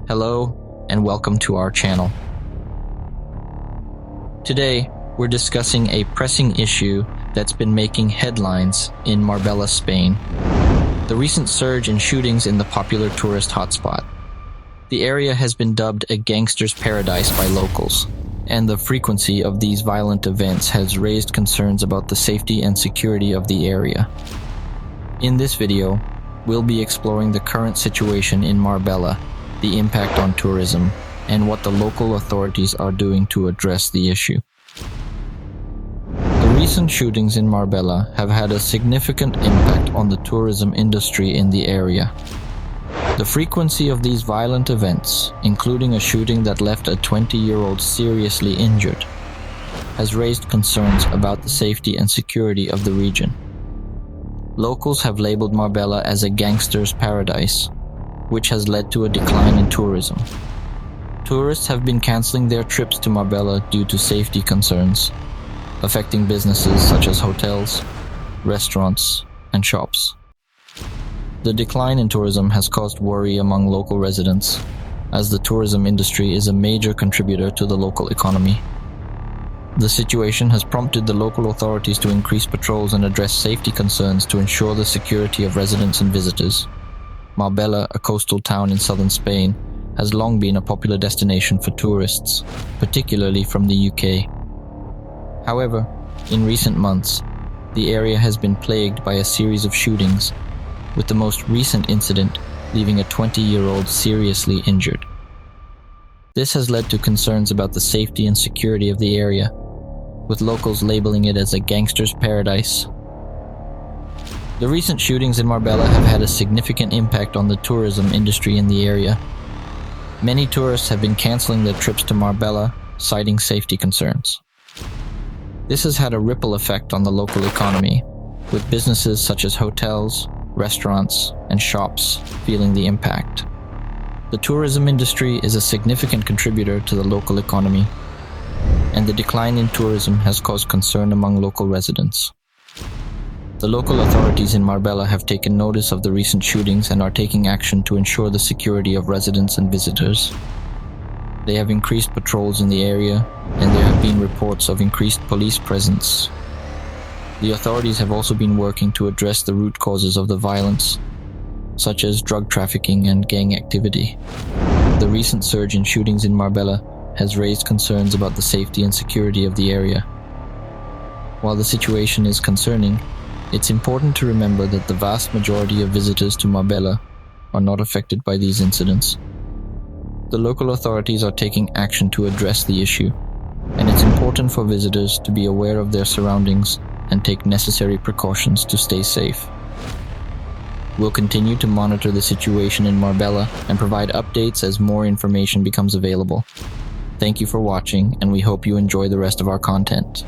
Hello, and welcome to our channel. Today, we're discussing a pressing issue that's been making headlines in Marbella, Spain. The recent surge in shootings in the popular tourist hotspot. The area has been dubbed a gangster's paradise by locals, and the frequency of these violent events has raised concerns about the safety and security of the area. In this video, we'll be exploring the current situation in Marbella, the impact on tourism, and what the local authorities are doing to address the issue. The recent shootings in Marbella have had a significant impact on the tourism industry in the area. The frequency of these violent events, including a shooting that left a 20-year-old seriously injured, has raised concerns about the safety and security of the region. Locals have labeled Marbella as a gangster's paradise, which has led to a decline in tourism. Tourists have been canceling their trips to Marbella due to safety concerns, affecting businesses such as hotels, restaurants, and shops. The decline in tourism has caused worry among local residents, as the tourism industry is a major contributor to the local economy. The situation has prompted the local authorities to increase patrols and address safety concerns to ensure the security of residents and visitors. Marbella, a coastal town in southern Spain, has long been a popular destination for tourists, particularly from the UK. However, in recent months, the area has been plagued by a series of shootings, with the most recent incident leaving a 20-year-old seriously injured. This has led to concerns about the safety and security of the area, with locals labeling it as a gangster's paradise. The recent shootings in Marbella have had a significant impact on the tourism industry in the area. Many tourists have been canceling their trips to Marbella, citing safety concerns. This has had a ripple effect on the local economy, with businesses such as hotels, restaurants, and shops feeling the impact. The tourism industry is a significant contributor to the local economy, and the decline in tourism has caused concern among local residents. The local authorities in Marbella have taken notice of the recent shootings and are taking action to ensure the security of residents and visitors. They have increased patrols in the area, and there have been reports of increased police presence. The authorities have also been working to address the root causes of the violence, such as drug trafficking and gang activity. The recent surge in shootings in Marbella has raised concerns about the safety and security of the area. While the situation is concerning, it's important to remember that the vast majority of visitors to Marbella are not affected by these incidents. The local authorities are taking action to address the issue, and it's important for visitors to be aware of their surroundings and take necessary precautions to stay safe. We'll continue to monitor the situation in Marbella and provide updates as more information becomes available. Thank you for watching, and we hope you enjoy the rest of our content.